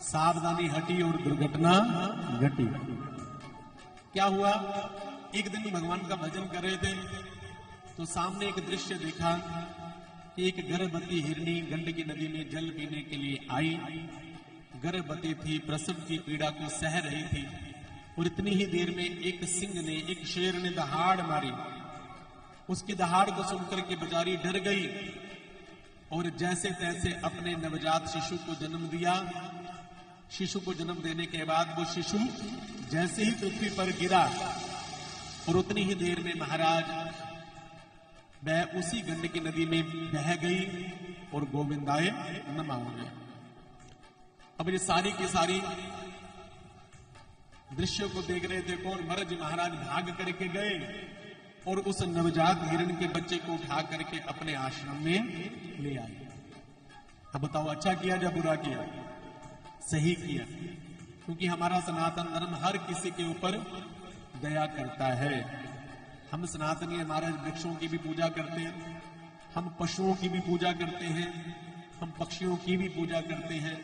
सावधानी हटी और दुर्घटना घटी। क्या हुआ? एक दिन भगवान का भजन कर रहे थे तो सामने एक दृश्य देखा कि एक गर्भवती हिरनी गंडकी नदी में जल पीने के लिए आई। गर्भवती थी, प्रसव की पीड़ा को सह रही थी और इतनी ही देर में एक सिंह ने, एक शेर ने दहाड़ मारी। उसकी दहाड़ को सुनकर के बेचारी डर गई और जैसे तैसे अपने नवजात शिशु को जन्म दिया। शिशु को जन्म देने के बाद वो शिशु जैसे ही पृथ्वी पर गिरा और उतनी ही देर में महाराज वह उसी गंडकी नदी में बह गई और गोविंदाय नमः हो गया। अब ये सारी की सारी दृश्यों को देख रहे थे कौन? महाराज महाराज भाग करके गए और उस नवजात हिरण के बच्चे को उठा करके अपने आश्रम में ले आए। अब बताओ, अच्छा किया या बुरा किया? सही किया, क्योंकि हमारा सनातन धर्म हर किसी के ऊपर दया करता है। हम सनातनी महाराज वृक्षों की भी पूजा करते हैं, हम पशुओं की भी पूजा करते हैं, हम पक्षियों की भी पूजा करते हैं,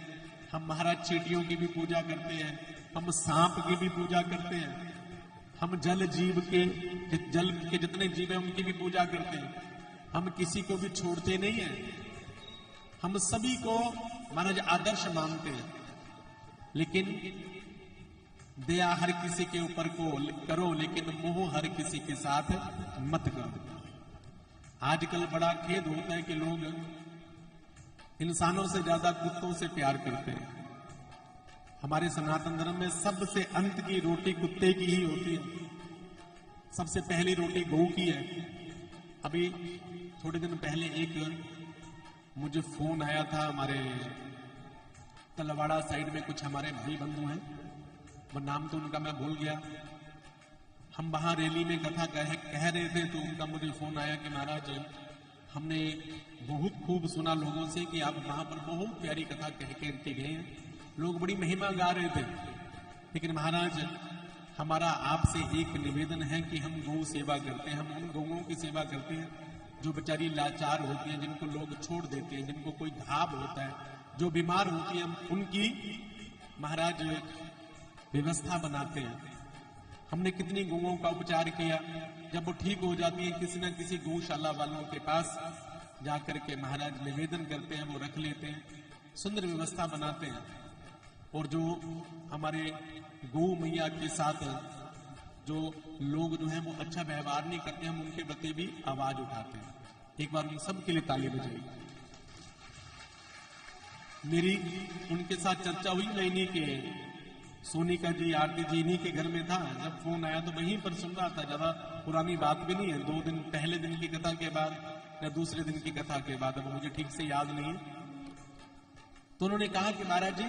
हम महाराज चींटियों की भी पूजा करते हैं, हम सांप की भी पूजा करते हैं, हम जल के जितने जीव हैं उनकी भी पूजा करते हैं। हम किसी को भी छोड़ते नहीं है, हम सभी को महाराज आदर्श मानते हैं। लेकिन दया हर किसी के ऊपर को करो, लेकिन मोह हर किसी के साथ मत करो। आजकल बड़ा खेद होता है कि लोग इंसानों से ज्यादा कुत्तों से प्यार करते हैं। हमारे सनातन धर्म में सबसे अंत की रोटी कुत्ते की ही होती है, सबसे पहली रोटी गऊ की है। अभी थोड़े दिन पहले एक मुझे फोन आया था, हमारे तलवाड़ा साइड में कुछ हमारे भाई बंधु हैं, वो नाम तो उनका मैं भूल गया। हम वहां रैली में कथा कह रहे थे तो उनका मुझे फोन आया कि महाराज हमने बहुत खूब सुना लोगों से कि आप वहां पर बहुत प्यारी कथा कह के गए हैं, लोग बड़ी महिमा गा रहे थे। लेकिन महाराज हमारा आपसे एक निवेदन है कि हम गौ सेवा करते हैं, हम उन गौओं की सेवा करते हैं जो बेचारी लाचार होती हैं, जिनको लोग छोड़ देते हैं, जिनको कोई घाव होता है, जो बीमार होती है, उनकी महाराज व्यवस्था बनाते हैं। हमने कितनी गौओं का उपचार किया, जब वो ठीक हो जाती है किसी न किसी गौशाला वालों के पास जाकर के महाराज निवेदन करते हैं, वो रख लेते हैं, सुंदर व्यवस्था बनाते हैं। और जो हमारे गौ मैया के साथ जो लोग जो हैं वो अच्छा व्यवहार नहीं करते, हम उनके प्रति भी आवाज उठाते हैं। एक बार उन सब के लिए ताली बजाइए। मेरी उनके साथ चर्चा हुई, मैं इन्हीं के सोनिका जी, आरती जी इन्हीं के घर में था। जब फोन आया तो वहीं पर सुन रहा था, ज्यादा पुरानी बात भी नहीं है, 2 दिन पहले दिन की कथा के बाद या दूसरे दिन की कथा के बाद, अब मुझे ठीक से याद नहीं है। तो उन्होंने कहा कि महाराज जी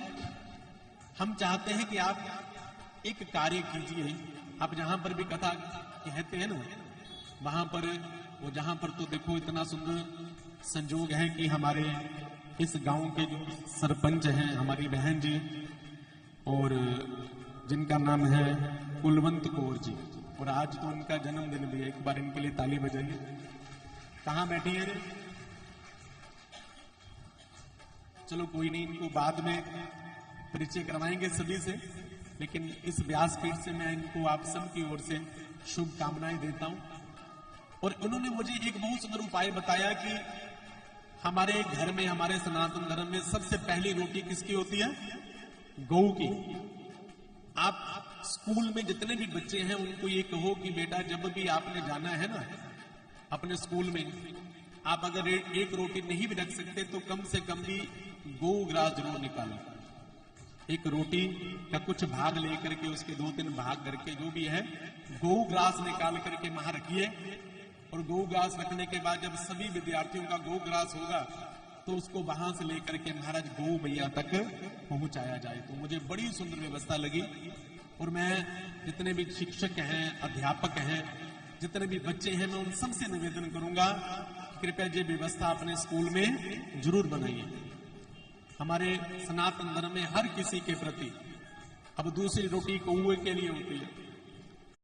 हम चाहते हैं कि आप एक कार्य कीजिए, आप जहां पर भी कथा कहते हैं ना वहां पर, वो जहां पर तो देखो इतना सुंदर संजोग है कि हमारे इस गांव के जो सरपंच हैं हमारी बहन जी, और जिनका नाम है कुलवंत कौर जी, और आज तो उनका जन्मदिन भी है। एक बार इनके लिए ताली बजाइए। कहां बैठी है? चलो कोई नहीं, इनको बाद में परिचय करवाएंगे सभी से, लेकिन इस व्यासपीठ से मैं इनको आप सब की ओर से शुभकामनाएं देता हूं। और उन्होंने मुझे एक बहुत सुंदर उपाय बताया कि हमारे घर में, हमारे सनातन धर्म में सबसे पहली रोटी किसकी होती है? गौ की। आप स्कूल में जितने भी बच्चे हैं उनको ये कहो कि बेटा जब भी आपने जाना है ना अपने स्कूल में, आप अगर एक रोटी नहीं भी रख सकते तो कम से कम भी गौ ग्रास जरूर निकालो। एक रोटी का कुछ भाग लेकर के उसके 2-3 भाग करके जो भी है गौ ग्रास निकाल करके वहां रखिए। और गौ ग्रास रखने के बाद जब सभी विद्यार्थियों का गौ ग्रास होगा तो उसको वहां से लेकर के महाराज गौ मैया तक पहुंचाया जाए। तो मुझे बड़ी सुंदर व्यवस्था लगी। और मैं जितने भी शिक्षक हैं, अध्यापक हैं, जितने भी बच्चे हैं, मैं उन सबसे निवेदन करूंगा कृपया ये व्यवस्था अपने स्कूल में जरूर बनाइए। हमारे सनातन धर्म में हर किसी के प्रति, अब दूसरी रोटी कौए के लिए होती है,